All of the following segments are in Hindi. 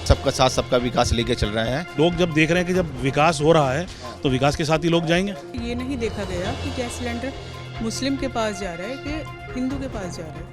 सबका साथ सबका विकास लेके चल रहे हैं। लोग जब देख रहे हैं कि जब विकास हो रहा है तो विकास के साथ ही लोग जाएंगे। ये नहीं देखा गया कि गैस सिलेंडर मुस्लिम के पास जा रहा है कि हिंदू के पास जा रहा है।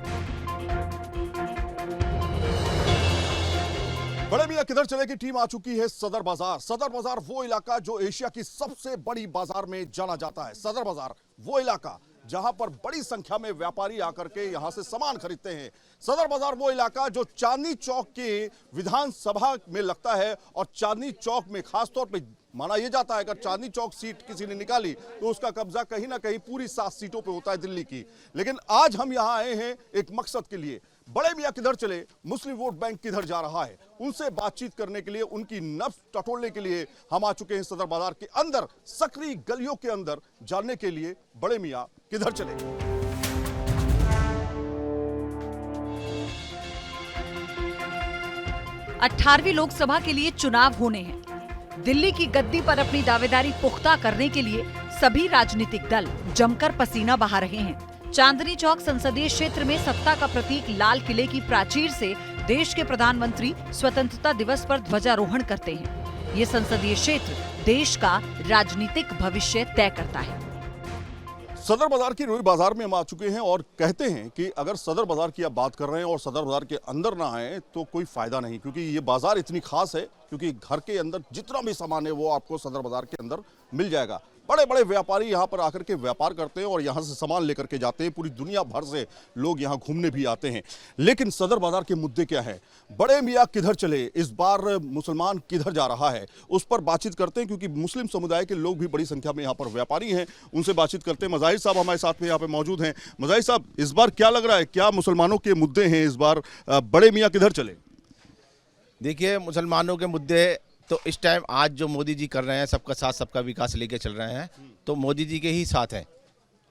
बड़े मियां किधर चले की टीम आ चुकी है सदर बाजार। सदर बाजार वो इलाका जो एशिया की सबसे बड़ी बाजार में जाना जाता है। सदर बाजार वो इलाका जहां पर बड़ी संख्या में व्यापारी आकर के यहां से सामान खरीदते हैं। सदर बाजार वो इलाका जो चांदनी चौक के विधानसभा में लगता है और चांदनी चौक में खासतौर पे माना यह जाता है अगर चांदनी चौक सीट किसी ने निकाली तो उसका कब्जा कहीं ना कहीं पूरी 7 सीटों पे होता है दिल्ली की। लेकिन आज हम यहां आए हैं एक मकसद के लिए। बड़े मियां किधर चले, मुस्लिम वोट बैंक किधर जा रहा है, उनसे बातचीत करने के लिए, उनकी नब्ज टटोलने के लिए हम आ चुके हैं सदर बाजार के अंदर, सकरी गलियों के अंदर जानने के लिए बड़े मियां किधर चले। 18वीं लोकसभा के लिए चुनाव होने हैं। दिल्ली की गद्दी पर अपनी दावेदारी पुख्ता करने के लिए सभी राजनीतिक दल जमकर पसीना बहा रहे हैं। चांदनी चौक संसदीय क्षेत्र में सत्ता का प्रतीक लाल किले की प्राचीर से देश के प्रधानमंत्री स्वतंत्रता दिवस पर ध्वजारोहण करते हैं। ये संसदीय क्षेत्र देश का राजनीतिक भविष्य तय करता है। सदर बाजार की रोई बाजार में हम आ चुके हैं और कहते हैं कि अगर सदर बाजार की आप बात कर रहे हैं और सदर बाजार के अंदर ना आए तो कोई फायदा नहीं, क्योंकि ये बाजार इतनी खास है क्योंकि घर के अंदर जितना भी सामान है वो आपको सदर बाजार के अंदर मिल जाएगा। बड़े बड़े व्यापारी यहाँ पर आकर के व्यापार करते हैं और यहाँ से सामान लेकर के जाते हैं। पूरी दुनिया भर से लोग यहाँ घूमने भी आते हैं। लेकिन सदर बाजार के मुद्दे क्या है, बड़े मियाँ किधर चले, इस बार मुसलमान किधर जा रहा है, उस पर बातचीत करते हैं क्योंकि मुस्लिम समुदाय के लोग भी बड़ी संख्या में यहाँ पर व्यापारी हैं, उनसे बातचीत करते हैं। मज़ाहिर साहब हमारे साथ में यहाँ पे मौजूद हैं। मज़ाहिर साहब, इस बार क्या लग रहा है, क्या मुसलमानों के मुद्दे हैं इस बार, बड़े मियाँ किधर चले? देखिए, मुसलमानों के मुद्दे तो इस टाइम आज जो मोदी जी कर रहे हैं, सबका साथ सबका विकास लेके चल रहे हैं, तो मोदी जी के ही साथ हैं।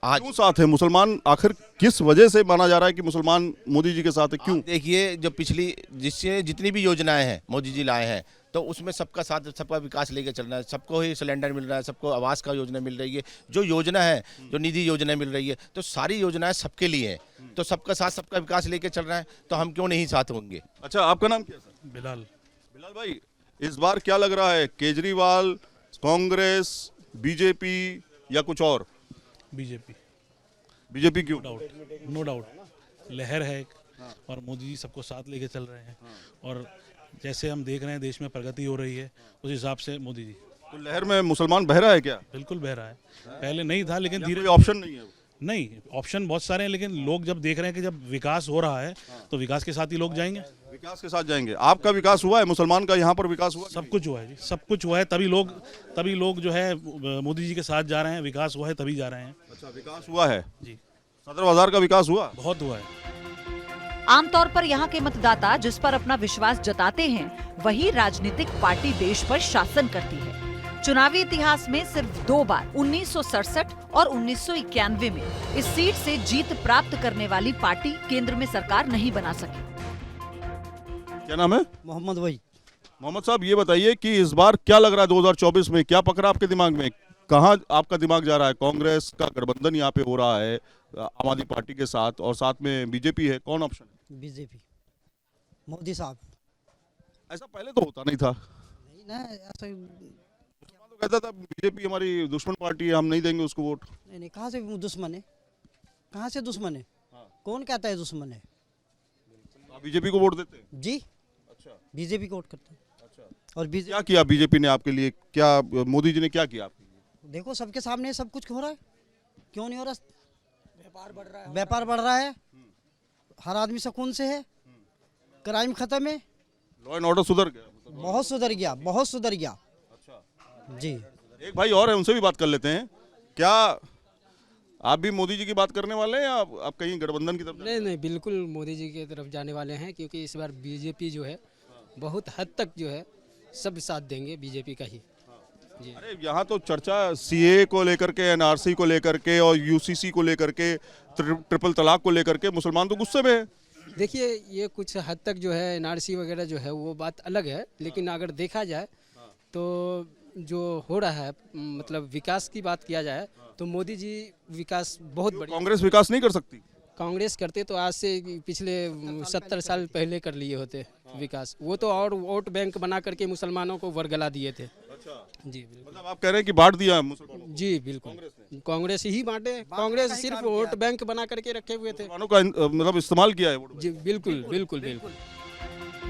आज क्यों साथ है मुसलमान, आखिर किस वजह से माना जा रहा है कि मुसलमान मोदी जी के साथ है, क्यों? देखिए, जो पिछली जितनी भी योजनाएं हैं मोदी जी लाए हैं तो उसमें सबका साथ सबका विकास लेके चल रहा है। सबको ही सिलेंडर मिल रहा है, सबको आवास का योजना मिल रही है, जो योजना है, जो निधि योजना मिल रही है, तो सारी योजनाएं सबके लिए हैं। तो सबका साथ सबका विकास लेके चल रहा है तो हम क्यों नहीं साथ होंगे। अच्छा, आपका नाम क्या है? बिलाल। बिलाल भाई, इस बार क्या लग रहा है, केजरीवाल, कांग्रेस, बीजेपी या कुछ और? बीजेपी क्यों? नो डाउट लहर है एक, और मोदी जी सबको साथ लेके चल रहे हैं। और जैसे हम देख रहे हैं देश में प्रगति हो रही है, उस हिसाब से मोदी जी। तो लहर में मुसलमान बह रहा है क्या? बिल्कुल बह रहा है, पहले नहीं था लेकिन धीरे ऑप्शन नहीं है? नहीं, ऑप्शन बहुत सारे हैं लेकिन लोग जब देख रहे हैं कि जब विकास हो रहा है तो विकास के साथ ही लोग जाएंगे। विकास के साथ जाएंगे। आपका विकास हुआ है, मुसलमान का यहाँ पर विकास हुआ? सब कुछ हुआ है जी, सब कुछ हुआ है, तभी लोग जो है मोदी जी के साथ जा रहे हैं। विकास हुआ है तभी जा रहे हैं। अच्छा, विकास हुआ है जी, सदर बाजार का विकास हुआ? बहुत हुआ है। आमतौर पर यहाँ के मतदाता जिस पर अपना विश्वास जताते हैं वही राजनीतिक पार्टी देश पर शासन करती है। चुनावी इतिहास में सिर्फ 2 बार 1967 और 1991 में इस सीट से जीत प्राप्त करने वाली पार्टी केंद्र में सरकार नहीं बना सकी। क्या नाम है? मोहम्मद वही। मोहम्मद साहब, ये बताइए कि इस बार क्या लग रहा है 2024 में, क्या पकड़ा आपके दिमाग में, कहाँ आपका दिमाग जा रहा है? कांग्रेस का गठबंधन यहाँ पे हो रहा है आम आदमी पार्टी के साथ और साथ में बीजेपी है, कौन ऑप्शन है? बीजेपी, मोदी साहब। ऐसा पहले तो होता नहीं था। नहीं ना, ऐसा तो कहता था बीजेपी हमारी दुश्मन पार्टी है, हम नहीं देंगे उसको वोट। नहीं, कहाँ से दुश्मन है, कहाँ से दुश्मन है? कौन कहता है दुश्मन है? आप बीजेपी को वोट देते हैं? जी, अच्छा, बीजेपी को वोट करते हैं। अच्छा, और क्या किया बीजेपी ने आपके लिए, क्या मोदी जी ने क्या किया आपके लिए? देखो, सबके सामने सब कुछ हो रहा है, क्यों नहीं हो रहा? व्यापार बढ़ रहा है, हर आदमी सुकून से है, क्राइम खत्म है, लॉ एंड ऑर्डर सुधर गया? बहुत सुधर गया, बहुत सुधर गया। अच्छा जी, एक भाई और है, उनसे भी बात कर लेते हैं। क्या आप भी मोदी जी की बात करने वाले हैं या आप कहीं गठबंधन की तरफ? नहीं, बिल्कुल मोदी जी की तरफ जाने वाले हैं, क्योंकि इस बार बीजेपी जो है बहुत हद तक जो है सब साथ देंगे बीजेपी का ही। जी। अरे यहाँ तो चर्चा सीए को लेकर के, एनआरसी को लेकर के और यूसीसी को लेकर के, ट्रिपल तलाक को लेकर के मुसलमान तो गुस्से में है। देखिए, ये कुछ हद तक जो है एनआरसी वगैरह जो है वो बात अलग है, लेकिन अगर देखा जाए तो जो हो रहा है मतलब विकास की बात किया जाए तो मोदी जी विकास बहुत बढ़िया। कांग्रेस विकास नहीं कर सकती? कांग्रेस करते तो आज से पिछले 70 साल पहले कर लिए होते विकास। वो तो और वोट बैंक बना करके मुसलमानों को वरगला दिए थे। जी बिल्कुल। मतलब आप कह रहे हैं कि बांट दिया है मुसलमानों को? जी बिल्कुल, कांग्रेस ही बांटे। कांग्रेस सिर्फ वोट बैंक बना करके रखे हुए थे। मुसलमानों का मतलब इस्तेमाल किया है वोट बैंक। जी बिल्कुल बिल्कुल बिल्कुल।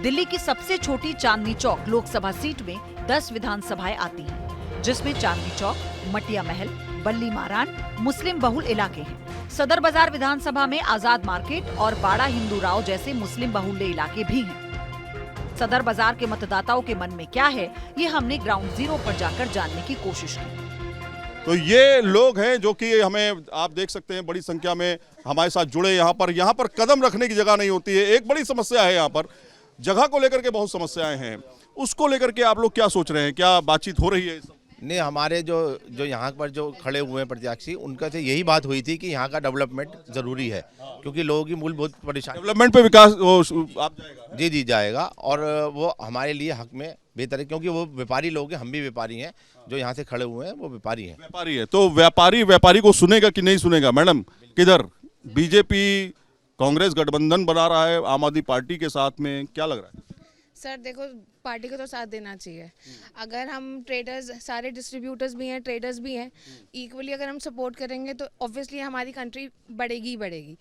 दिल्ली की सबसे छोटी चांदनी चौक लोकसभा सीट में 10 विधानसभाएं आती हैं, जिसमें चांदनी चौक, मटिया महल, बल्ली मारान मुस्लिम बहुल इलाके हैं। सदर बाजार विधानसभा में आजाद मार्केट और बाड़ा हिंदू राव जैसे मुस्लिम बहुल्य इलाके भी हैं। सदर बाजार के मतदाताओं के मन में क्या है, ये हमने ग्राउंड जीरो पर जाकर जानने की कोशिश की। तो ये लोग हैं जो कि हमें आप देख सकते हैं बड़ी संख्या में हमारे साथ जुड़े। यहाँ पर कदम रखने की जगह नहीं होती है। एक बड़ी समस्या है यहाँ पर, जगह को लेकर के बहुत समस्याएं हैं। उसको लेकर के आप लोग क्या सोच रहे हैं? क्या बातचीत हो रही है? नहीं, हमारे जो यहाँ पर जो खड़े हुए हैं प्रत्याशी, उनका से यही बात हुई थी कि यहाँ का डेवलपमेंट जरूरी है, क्योंकि लोगों की मूलभूत परेशानी। डेवलपमेंट पे विकास आप जाएगा? जी जाएगा, और वो हमारे लिए हक में बेहतर है, क्योंकि वो व्यापारी लोग हैं, हम भी व्यापारी हैं। जो यहाँ से खड़े हुए हैं वो व्यापारी हैं। व्यापारी है तो व्यापारी को सुनेगा कि नहीं सुनेगा? मैडम, किधर बीजेपी कांग्रेस गठबंधन बना रहा है आम आदमी पार्टी के साथ में, क्या लग रहा है? सर देखो, पार्टी को तो साथ देना चाहिए। अगर हम ट्रेडर्स, सारे डिस्ट्रीब्यूटर्स भी हैं, ट्रेडर्स भी हैं, इक्वली अगर हम सपोर्ट करेंगे तो ऑब्वियसली हमारी कंट्री बढ़ेगी ही बढ़ेगी।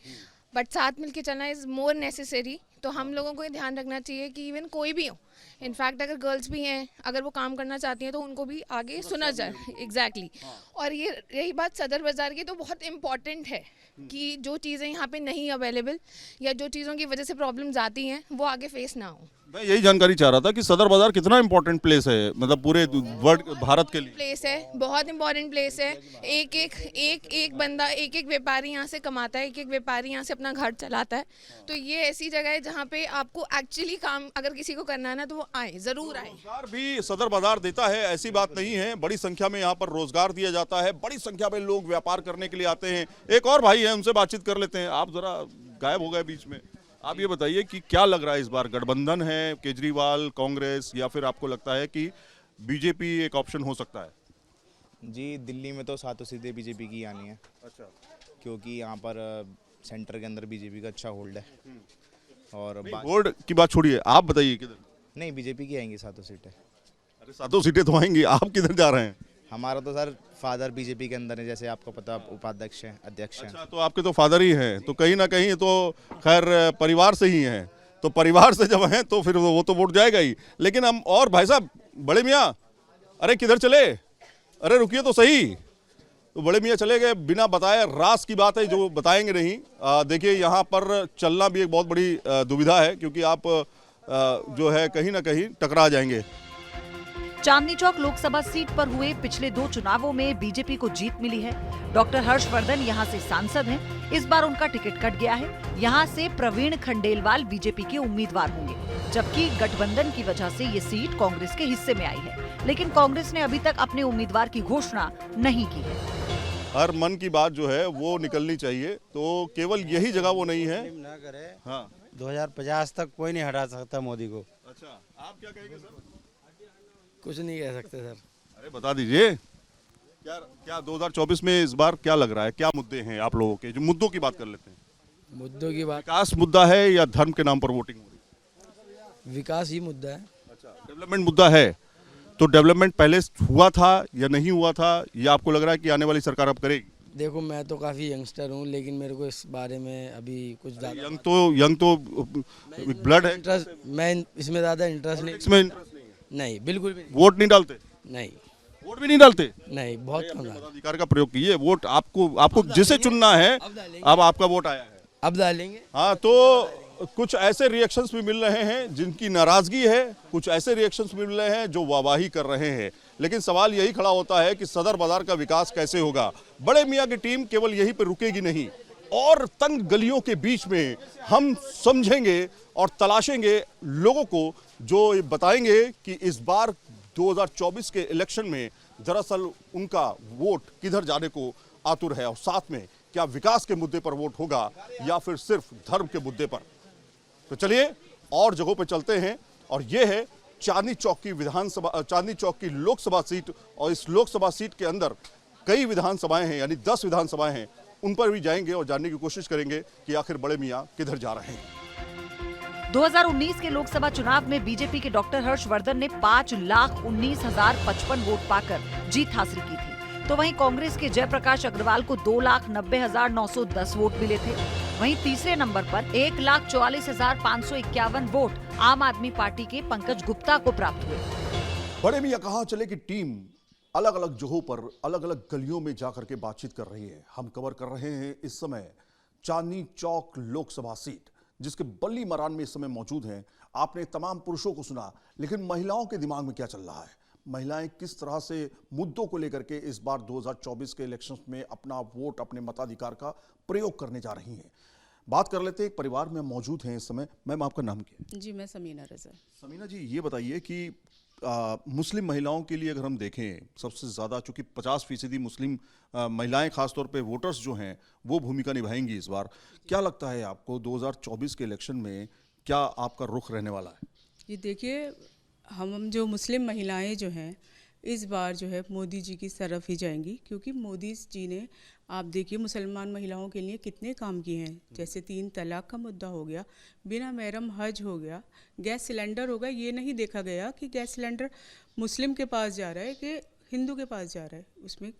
बट साथ मिलके चलना इज़ मोर नेसेसरी। तो हम लोगों को ये ध्यान रखना चाहिए कि इवन कोई भी हो, इनफैक्ट अगर गर्ल्स भी हैं, अगर वो काम करना चाहती हैं तो उनको भी आगे सुना जाए। एग्जैक्टली। और ये रही बात सदर बाज़ार की, तो बहुत इम्पॉर्टेंट है कि जो चीज़ें यहाँ पे नहीं अवेलेबल या जो चीज़ों की वजह से प्रॉब्लम्स आती हैं वो आगे फेस ना हो। मैं यही जानकारी चाह रहा था कि सदर बाजार कितना इंपॉर्टेंट प्लेस है, मतलब पूरे वर्ल्ड भारत के लिए। प्लेस है, बहुत इंपॉर्टेंट प्लेस है। एक बंदा, एक व्यापारी यहाँ से कमाता है, एक व्यापारी यहाँ से अपना घर चलाता है। तो ये ऐसी जगह है जहाँ पे आपको एक्चुअली काम अगर किसी को करना है ना तो वो आए, जरूर आए। रोजगार भी सदर बाजार देता है, ऐसी बात नहीं है। बड़ी संख्या में यहाँ पर रोजगार दिया जाता है, बड़ी संख्या में लोग व्यापार करने के लिए आते हैं। एक और भाई है, उनसे बातचीत कर लेते हैं। आप जरा गायब हो गए बीच में। आप ये बताइए कि क्या लग रहा है इस बार, गठबंधन है, केजरीवाल, कांग्रेस, या फिर आपको लगता है कि बीजेपी एक ऑप्शन हो सकता है? जी, दिल्ली में तो सातों सीधे बीजेपी की आनी है। अच्छा। क्योंकि यहाँ पर सेंटर के अंदर बीजेपी का अच्छा होल्ड है। और होल्ड की बात छोड़िए, आप बताइए किधर? नहीं, बीजेपी की आएंगी सातों सीटें। अरे सातों सीटें तो आएंगी, आप किधर जा रहे हैं? हमारा तो सर फादर बीजेपी के अंदर है, जैसे आपको पता, उपाध्यक्ष हैं, अध्यक्ष हैं। अच्छा, तो आपके तो फादर ही हैं, तो कहीं ना कहीं तो खैर परिवार से ही हैं। तो परिवार से जब हैं तो फिर वो तो वोट जाएगा ही। लेकिन हम और भाई साहब, बड़े मियाँ, अरे किधर चले? अरे रुकिए तो सही। तो बड़े मियाँ चले गए बिना बताए। रास की बात है जो बताएंगे नहीं। देखिए, यहाँ पर चलना भी एक बहुत बड़ी दुविधा है, क्योंकि आप जो है कहीं ना कहीं टकरा जाएंगे। चांदनी चौक लोकसभा सीट पर हुए पिछले 2 चुनावों में बीजेपी को जीत मिली है। डॉक्टर हर्षवर्धन यहाँ से सांसद हैं। इस बार उनका टिकट कट गया है। यहाँ से प्रवीण खंडेलवाल बीजेपी के उम्मीदवार होंगे, जबकि गठबंधन की वजह से ये सीट कांग्रेस के हिस्से में आई है। लेकिन कांग्रेस ने अभी तक अपने उम्मीदवार की घोषणा नहीं की है। हर मन की बात जो है वो निकलनी चाहिए, तो केवल यही जगह वो नहीं है। ना करे। हाँ, 2050 तक कोई नहीं हटा सकता मोदी को। अच्छा, आप क्या कहेंगे सर? कुछ नहीं कह सकते सर। अरे बता दीजिए, क्या 2024 में इस बार क्या लग रहा है? क्या मुद्दे हैं आप लोगों के? जो मुद्दों की बात कर लेते हैं। मुद्दों की बात, विकास मुद्दा है या धर्म के नाम पर वोटिंग हो रही है? विकास ही मुद्दा है। अच्छा, डेवलपमेंट मुद्दा है। तो डेवलपमेंट पहले हुआ था या नहीं हुआ था, या आपको लग रहा है कि आने वाली सरकार अब करेगी? देखो, मैं तो काफ़ी यंगस्टर हूँ, लेकिन मेरे को इस बारे में अभी कुछ ज़्यादा यंग तो ब्लड है। इंटरेस्ट, मैं इसमें ज़्यादा इंटरेस्ट नहीं। इसमें नहीं, बिल्कुल भी नहीं। वोट नहीं डालते? नहीं, वोट भी नहीं डालते? नहीं, बहुत कम। मताधिकार का प्रयोग कीजिए। वोट आपको जिसे चुनना है, अब आपका वोट आया है, अब डालेंगे। हाँ, तो कुछ ऐसे रिएक्शंस भी मिल रहे हैं जिनकी नाराजगी है, कुछ ऐसे रिएक्शंस मिल रहे हैं जो वाहवाही कर रहे हैं। लेकिन सवाल यही खड़ा होता है कि सदर बाजार का विकास कैसे होगा? बड़े मियाँ की टीम केवल यहीं पर रुकेगी नहीं, और तंग गलियों के बीच में हम समझेंगे और तलाशेंगे लोगों को जो बताएंगे कि इस बार 2024 के इलेक्शन में दरअसल उनका वोट किधर जाने को आतुर है, और साथ में क्या विकास के मुद्दे पर वोट होगा या फिर सिर्फ धर्म के मुद्दे पर। तो चलिए और जगहों पे चलते हैं, और ये है चांदनी चौक की लोकसभा सीट, और इस लोकसभा सीट के अंदर कई विधानसभाएं हैं, यानी 10 विधानसभाएं हैं, उन पर भी जाएंगे और जानने की कोशिश करेंगे कि आखिर बड़े मियां किधर जा रहे हैं। 2019 के लोकसभा चुनाव में बीजेपी के डॉक्टर हर्षवर्धन ने 5,19,055 वोट पाकर जीत हासिल की थी, तो वहीं कांग्रेस के जयप्रकाश अग्रवाल को 2,90,910 वोट मिले थे। वहीं तीसरे नंबर पर 1,44,551 वोट आम आदमी पार्टी के पंकज गुप्ता को प्राप्त हुए। बड़े मियां कहां चले की टीम अलग अलग जगहों पर अलग अलग गलियों में जाकर के बातचीत कर रही है। हम कवर कर रहे हैं इस समय चांदनी चौक लोकसभा सीट, जिसके बल्ली मरान में इस समय मौजूद हैं। आपने तमाम पुरुषों को सुना, लेकिन महिलाओं के दिमाग में क्या चल रहा है, महिलाएं किस तरह से मुद्दों को लेकर के इस बार 2024 के इलेक्शंस में अपना वोट, अपने मताधिकार का प्रयोग करने जा रही हैं। बात कर लेते हैं, एक परिवार में मौजूद हैं इस समय। मैम, आपका नाम क्या है? जी, मैं समीना रजा। समीना जी, ये बताइए कि मुस्लिम महिलाओं के लिए अगर हम देखें, सबसे ज़्यादा, चूंकि 50% मुस्लिम महिलाएं खासतौर पे वोटर्स जो हैं वो भूमिका निभाएंगी इस बार, क्या लगता है आपको 2024 के इलेक्शन में क्या आपका रुख रहने वाला है? ये देखिए, हम जो मुस्लिम महिलाएं जो हैं इस बार जो है मोदी जी की तरफ ही जाएंगी, क्योंकि मोदी जी ने, आप देखिए, मुसलमान महिलाओं के लिए कितने काम किए हैं। जैसे 3 तलाक का मुद्दा हो गया, बिना महरम हज हो गया, गैस सिलेंडर हो गया। ये नहीं देखा गया कि गैस सिलेंडर मुस्लिम के पास जा रहा है कि हिंदू के पास जा रहा है। उसमें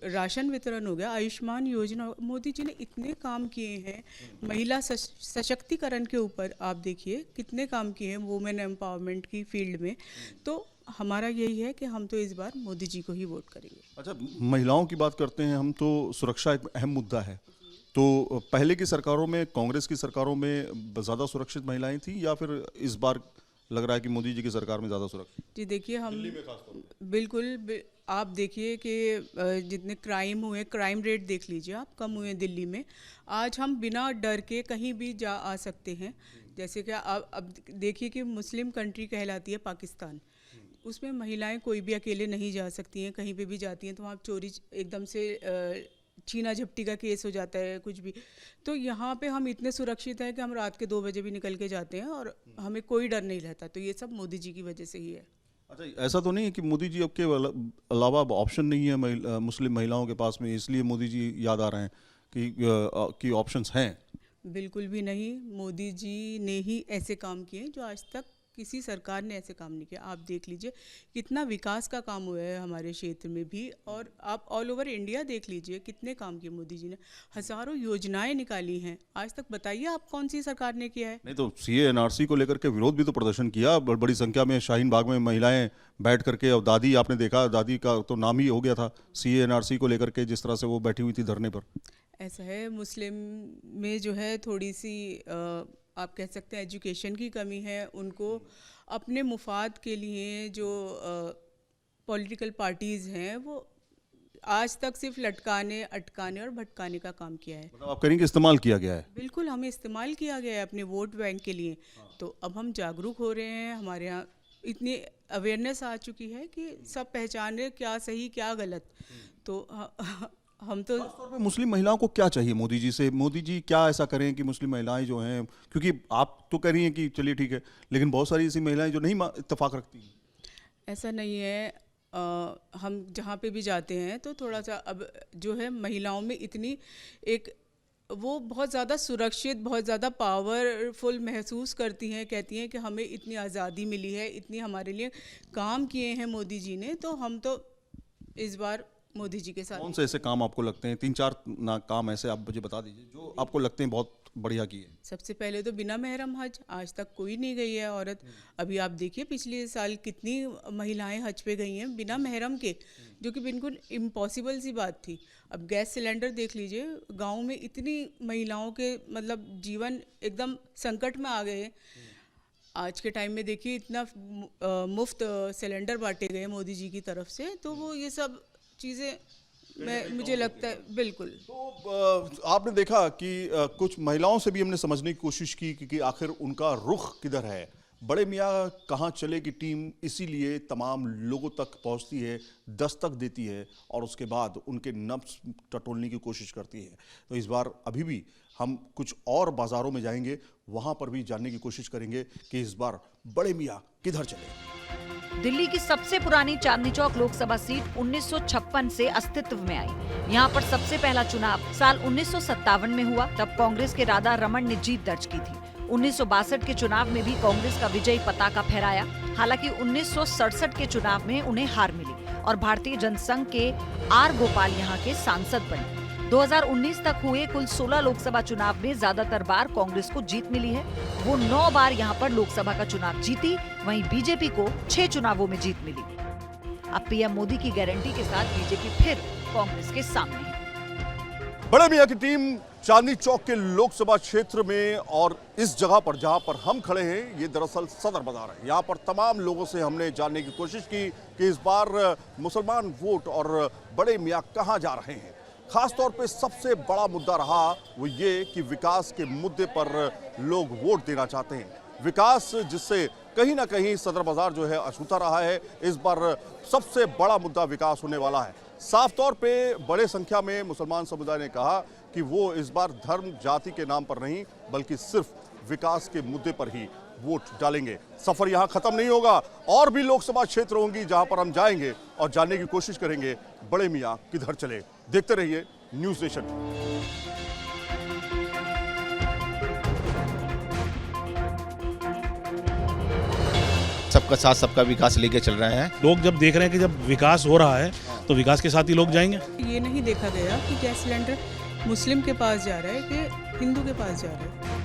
राशन वितरण हो गया, आयुष्मान योजना। मोदी जी ने इतने काम किए हैं महिला सशक्तिकरण के ऊपर। आप देखिए कितने काम किए हैं वुमेन एम्पावरमेंट की फील्ड में। तो हमारा यही है कि हम तो इस बार मोदी जी को ही वोट करेंगे। अच्छा, महिलाओं की बात करते हैं हम, तो सुरक्षा एक अहम मुद्दा है। तो पहले की सरकारों में, कांग्रेस की सरकारों में ज़्यादा सुरक्षित महिलाएं थी, या फिर इस बार लग रहा है कि मोदी जी की सरकार में ज़्यादा सुरक्षित? जी देखिए, हम बिल्कुल आप देखिए कि जितने क्राइम हुए, क्राइम रेट देख लीजिए आप, कम हुए दिल्ली में। आज हम बिना डर के कहीं भी जा आ सकते हैं। जैसे कि अब देखिए कि मुस्लिम कंट्री कहलाती है पाकिस्तान, उसमें महिलाएं कोई भी अकेले नहीं जा सकती हैं। कहीं पे भी जाती हैं तो वहाँ चोरी एकदम से छीना झपटी का केस हो जाता है, कुछ भी। तो यहाँ पे हम इतने सुरक्षित हैं कि हम रात के 2 बजे भी निकल के जाते हैं और हमें कोई डर नहीं रहता। तो ये सब मोदी जी की वजह से ही है। अच्छा, ऐसा तो नहीं है कि मोदी जी अब के अलावा ऑप्शन नहीं है मुस्लिम महिलाओं के पास में, इसलिए मोदी जी याद आ रहे हैं कि ऑप्शंस हैं? बिल्कुल भी नहीं। मोदी जी ने ही ऐसे काम किए जो आज तक किसी सरकार ने ऐसे काम नहीं किया। आप देख लीजिए कितना विकास का काम हुआ है हमारे क्षेत्र में भी, और आप ऑल ओवर इंडिया देख लीजिए कितने काम किए मोदी जी ने। हज़ारों योजनाएं निकाली हैं। आज तक बताइए आप कौन सी सरकार ने किया है? नहीं तो CA NRC को लेकर के विरोध भी तो प्रदर्शन किया बड़ी संख्या में। शाहीन बाग में महिलाएं बैठ करके, और दादी, आपने देखा, दादी का तो नाम ही हो गया था CA NRC को लेकर के, जिस तरह से वो बैठी हुई थी धरने पर। ऐसा है, मुस्लिम में जो है थोड़ी सी आप कह सकते हैं एजुकेशन की कमी है। उनको अपने मुफाद के लिए जो पॉलिटिकल पार्टीज़ हैं वो आज तक सिर्फ लटकाने, अटकाने और भटकाने का काम किया है। मतलब आप करेंगे इस्तेमाल किया गया है? बिल्कुल, हमें इस्तेमाल किया गया है अपने वोट बैंक के लिए। तो अब हम जागरूक हो रहे हैं, हमारे यहाँ इतनी अवेयरनेस आ चुकी है कि सब पहचाने क्या सही क्या गलत। तो हम तो मुस्लिम महिलाओं को क्या चाहिए मोदी जी से? मोदी जी क्या ऐसा करें कि मुस्लिम महिलाएं जो हैं, क्योंकि आप तो कह रही हैं कि चलिए ठीक है, लेकिन बहुत सारी ऐसी महिलाएं जो नहीं इत्तेफाक रखती हैं। ऐसा नहीं है। हम जहाँ पे भी जाते हैं तो थोड़ा सा अब जो है महिलाओं में इतनी एक वो बहुत ज़्यादा सुरक्षित, बहुत ज़्यादा पावरफुल महसूस करती हैं। कहती हैं कि हमें इतनी आज़ादी मिली है, इतनी हमारे लिए काम किए हैं मोदी जी ने। तो हम तो इस बार मोदी जी के साथ। कौन से ऐसे काम आपको लगते हैं, 3-4 काम ऐसे आप मुझे बता दीजिए जो आपको लगते हैं बहुत बढ़िया किए? सबसे पहले तो बिना महरम हज, आज तक कोई नहीं गई है औरत। अभी आप देखिए पिछले साल कितनी महिलाएं हज पे गई हैं बिना महरम के, जो कि बिल्कुल इम्पॉसिबल सी बात थी। अब गैस सिलेंडर देख लीजिए, गांव में इतनी महिलाओं के मतलब जीवन एकदम संकट में आ गए। आज के टाइम में देखिए इतना मुफ्त सिलेंडर बांटे गए मोदी जी की तरफ से। तो वो ये सब चीज़ें मुझे लगता है बिल्कुल। तो आपने देखा कि कुछ महिलाओं से भी हमने समझने की कोशिश की कि आखिर उनका रुख किधर है। बड़े मियाँ कहाँ चले की टीम इसीलिए तमाम लोगों तक पहुँचती है, दस्तक देती है और उसके बाद उनके नब्ज़ टटोलने की कोशिश करती है। तो इस बार अभी भी हम कुछ और बाजारों में जाएंगे, वहां पर भी जानने की कोशिश करेंगे कि इस बार बड़े मियां किधर चले। दिल्ली की सबसे पुरानी चांदनी चौक लोकसभा सीट 1956 से अस्तित्व में आई। यहाँ पर सबसे पहला चुनाव साल 1957 में हुआ, तब कांग्रेस के राधा रमन ने जीत दर्ज की थी। 1962 के चुनाव में भी कांग्रेस का विजयी पताका फहराया। हालांकि 1967 के चुनाव में उन्हें हार मिली और भारतीय जनसंघ के आर गोपाल यहाँ के सांसद बने। 2019 तक हुए कुल 16 लोकसभा चुनाव में ज्यादातर बार कांग्रेस को जीत मिली है। वो 9 बार यहाँ पर लोकसभा का चुनाव जीती, वहीं बीजेपी को 6 चुनावों में जीत मिली। अब पीएम मोदी की गारंटी के साथ बीजेपी फिर कांग्रेस के सामने है। बड़े मियां की टीम चांदनी चौक के लोकसभा क्षेत्र में, और इस जगह पर जहां पर हम खड़े हैं ये दरअसल सदर बाजार है। यहां पर तमाम लोगों से हमने जानने की कोशिश की कि इस बार मुसलमान वोट और बड़े मियां कहां जा रहे हैं। खास तौर पे सबसे बड़ा मुद्दा रहा वो ये कि विकास के मुद्दे पर लोग वोट देना चाहते हैं। विकास जिससे कहीं ना कहीं सदर बाजार जो है अछूता रहा है, इस बार सबसे बड़ा मुद्दा विकास होने वाला है। साफ तौर पे बड़े संख्या में मुसलमान समुदाय ने कहा कि वो इस बार धर्म जाति के नाम पर नहीं बल्कि सिर्फ विकास के मुद्दे पर ही वोट डालेंगे। सफर यहाँ खत्म नहीं होगा, और भी लोकसभा क्षेत्र होंगी जहां पर हम जाएंगे और जानने की कोशिश करेंगे बड़े मियां किधर चले। देखते रहिए न्यूज़ नेशन। सबका साथ सबका विकास लेके चल रहे हैं। लोग जब देख रहे हैं कि जब विकास हो रहा है तो विकास के साथ ही लोग जाएंगे। ये नहीं देखा गया कि गैस सिलेंडर मुस्लिम के पास जा रहा है कि हिंदू के पास जा रहा है।